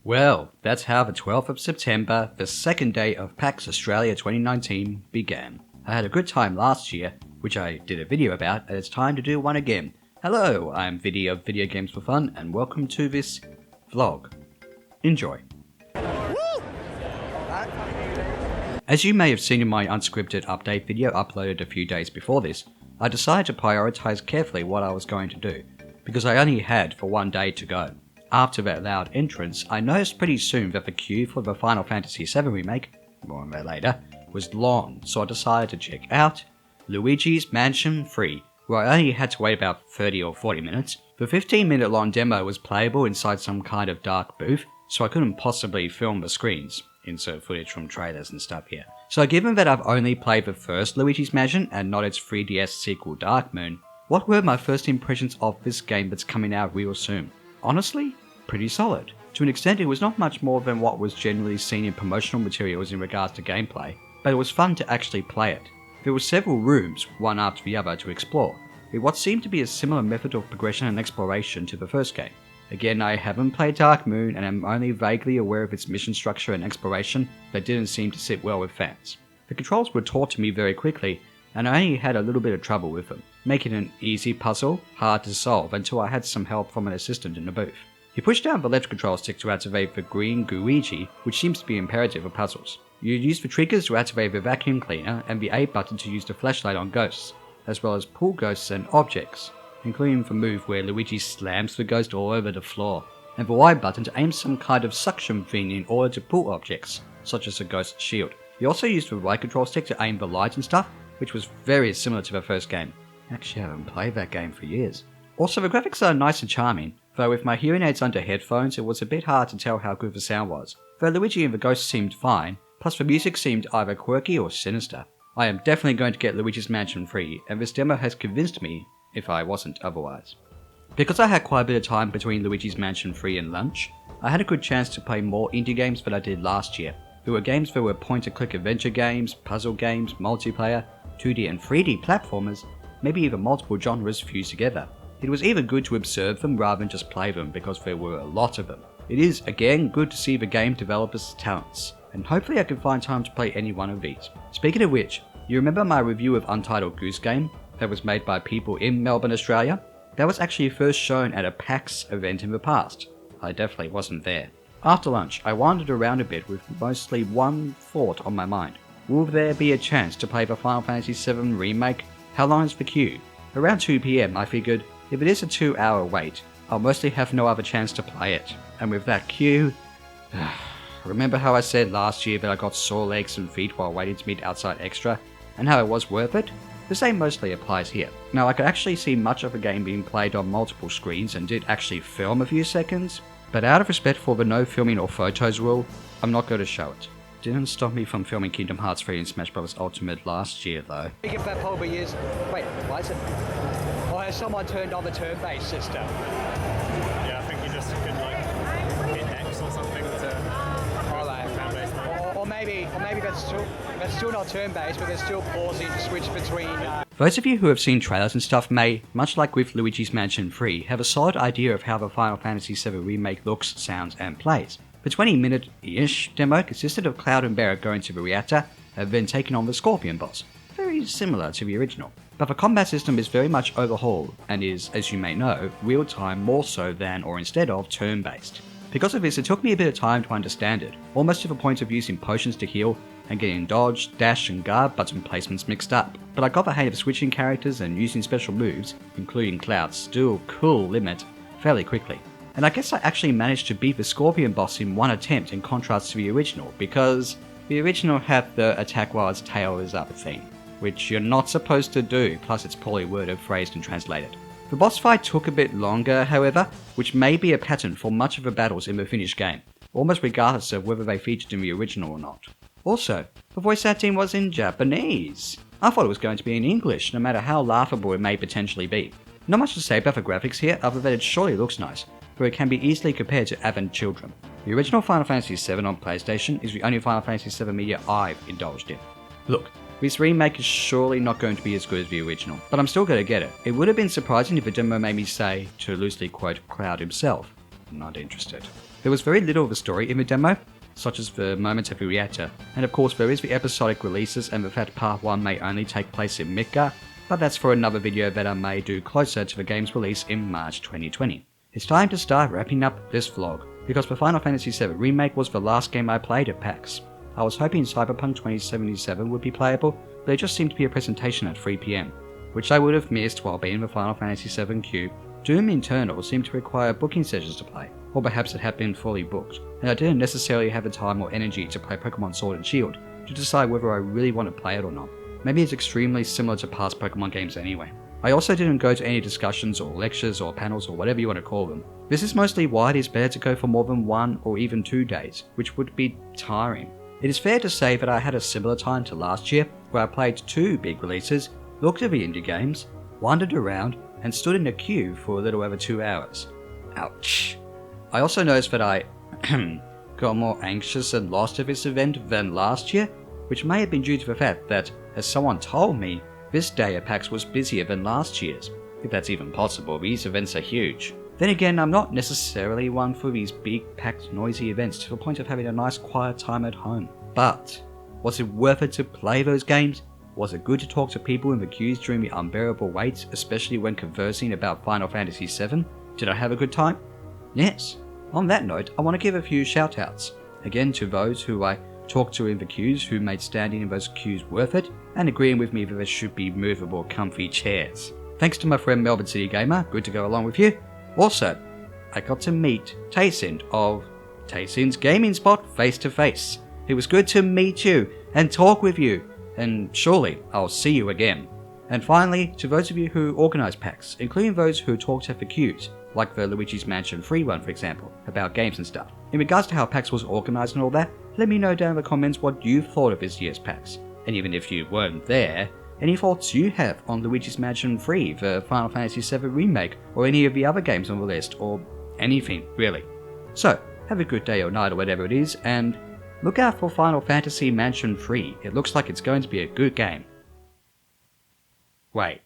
Well, that's how the 12th of September, the second day of PAX Australia 2019, began. I had a good time last year, which I did a video about, and it's time to do one again. Hello, I'm Viddy of ViddyOGamesForFun, and welcome to this vlog. Enjoy. As you may have seen in my unscripted update video uploaded a few days before this, I decided to prioritize carefully what I was going to do, because I only had for one day to go. After that loud entrance, I noticed pretty soon that the queue for the Final Fantasy VII Remake, more on that later, was long, so I decided to check out Luigi's Mansion 3, where I only had to wait about 30 or 40 minutes. The 15-minute long demo was playable inside some kind of dark booth, so I couldn't possibly film the screens. Insert footage from trailers and stuff here. So given that I've only played the first Luigi's Mansion and not its 3DS sequel Dark Moon, what were my first impressions of this game that's coming out real soon? Honestly, pretty solid. To an extent, it was not much more than what was generally seen in promotional materials in regards to gameplay, but it was fun to actually play it. There were several rooms, one after the other, to explore, with what seemed to be a similar method of progression and exploration to the first game. Again, I haven't played Dark Moon and am only vaguely aware of its mission structure and exploration that didn't seem to sit well with fans. The controls were taught to me very quickly, and I only had a little bit of trouble with them, making an easy puzzle hard to solve until I had some help from an assistant in the booth. You push down the left control stick to activate the green Luigi, which seems to be imperative for puzzles. You use the triggers to activate the vacuum cleaner and the A button to use the flashlight on ghosts, as well as pull ghosts and objects, including the move where Luigi slams the ghost all over the floor, and the Y button to aim some kind of suction thing in order to pull objects, such as a ghost shield. You also use the right control stick to aim the light and stuff, which was very similar to the first game. Actually, I haven't played that game for years. Also, the graphics are nice and charming, though with my hearing aids under headphones it was a bit hard to tell how good the sound was. Though Luigi and the ghost seemed fine, plus the music seemed either quirky or sinister. I am definitely going to get Luigi's Mansion 3, and this demo has convinced me, if I wasn't otherwise. Because I had quite a bit of time between Luigi's Mansion 3 and lunch, I had a good chance to play more indie games than I did last year. There were games that were point-and-click adventure games, puzzle games, multiplayer, 2D and 3D platformers, maybe even multiple genres fused together. It was even good to observe them rather than just play them because there were a lot of them. It is, again, good to see the game developers' talents, and hopefully I can find time to play any one of these. Speaking of which, you remember my review of Untitled Goose Game that was made by people in Melbourne, Australia? That was actually first shown at a PAX event in the past. I definitely wasn't there. After lunch, I wandered around a bit with mostly one thought on my mind. Will there be a chance to play the Final Fantasy VII Remake? How long is the queue? Around 2 PM I figured, if it is a 2-hour wait, I'll mostly have no other chance to play it. And with that queue... Remember how I said last year that I got sore legs and feet while waiting to meet Outside Extra? And how it was worth it? The same mostly applies here. Now I could actually see much of the game being played on multiple screens and did actually film a few seconds, but out of respect for the no filming or photos rule, I'm not going to show it. Didn't stop me from filming Kingdom Hearts 3 and Smash Bros. Ultimate last year though. If that probably is... Wait, why is it... Or has someone turned on the turn-based system? Yeah, I think you just can like hit X or something to... Or maybe that's still not turn-based, but they're still pausing to switch between... Those of you who have seen trailers and stuff may, much like with Luigi's Mansion 3, have a solid idea of how the Final Fantasy VII Remake looks, sounds, and plays. The 20-minute-ish demo consisted of Cloud and Barret going to the reactor and then taking on the Scorpion boss. Very similar to the original. But the combat system is very much overhauled and is, as you may know, real-time more so than or instead of turn-based. Because of this, it took me a bit of time to understand it, almost to the point of using potions to heal and getting dodge, dash and guard button placements mixed up. But I got the hang of switching characters and using special moves, including Cloud's still cool limit, fairly quickly. And I guess I actually managed to beat the Scorpion boss in one attempt in contrast to the original, because the original had the attack while its tail is up thing, which you're not supposed to do, plus it's poorly worded, phrased and translated. The boss fight took a bit longer, however, which may be a pattern for much of the battles in the finished game, almost regardless of whether they featured in the original or not. Also, the voice acting was in Japanese. I thought it was going to be in English, no matter how laughable it may potentially be. Not much to say about the graphics here, other than it surely looks nice, where it can be easily compared to Advent Children. The original Final Fantasy VII on PlayStation is the only Final Fantasy VII media I've indulged in. Look, this remake is surely not going to be as good as the original, but I'm still going to get it. It would have been surprising if a demo made me say, to loosely quote Cloud himself, not interested. There was very little of a story in the demo, such as the moments of the reactor, and of course there is the episodic releases and the fact part 1 may only take place in Midgar, but that's for another video that I may do closer to the game's release in March 2020. It's time to start wrapping up this vlog, because the Final Fantasy VII Remake was the last game I played at PAX. I was hoping Cyberpunk 2077 would be playable, but it just seemed to be a presentation at 3 PM, which I would have missed while being the Final Fantasy VII queue. Doom Eternal seemed to require booking sessions to play, or perhaps it had been fully booked, and I didn't necessarily have the time or energy to play Pokemon Sword and Shield to decide whether I really want to play it or not. Maybe it's extremely similar to past Pokemon games anyway. I also didn't go to any discussions or lectures or panels or whatever you want to call them. This is mostly why it is better to go for more than 1 or even 2 days, which would be tiring. It is fair to say that I had a similar time to last year, where I played 2 big releases, looked at the indie games, wandered around, and stood in a queue for a little over 2 hours. Ouch. I also noticed that I got more anxious and lost at this event than last year, which may have been due to the fact that, as someone told me, this day at PAX was busier than last year's. If that's even possible, these events are huge. Then again, I'm not necessarily one for these big, packed, noisy events to the point of having a nice quiet time at home. But, was it worth it to play those games? Was it good to talk to people in the queues during the unbearable waits, especially when conversing about Final Fantasy VII? Did I have a good time? Yes. On that note, I want to give a few shout-outs. Again to those who I talked to in the queues who made standing in those queues worth it, and agreeing with me that there should be movable, comfy chairs. Thanks to my friend Melbourne City Gamer, good to go along with you. Also, I got to meet Taysin of Taysin's Gaming Spot face to face. It was good to meet you and talk with you, and surely I'll see you again. And finally, to those of you who organise PAX, including those who talked at the queues, like the Luigi's Mansion free one for example, about games and stuff. In regards to how PAX was organised and all that, let me know down in the comments what you thought of this year's PAX. And even if you weren't there, any thoughts you have on Luigi's Mansion 3, the Final Fantasy VII Remake, or any of the other games on the list, or anything, really. So, have a good day or night or whatever it is, and look out for Final Fantasy Mansion 3. It looks like it's going to be a good game. Wait.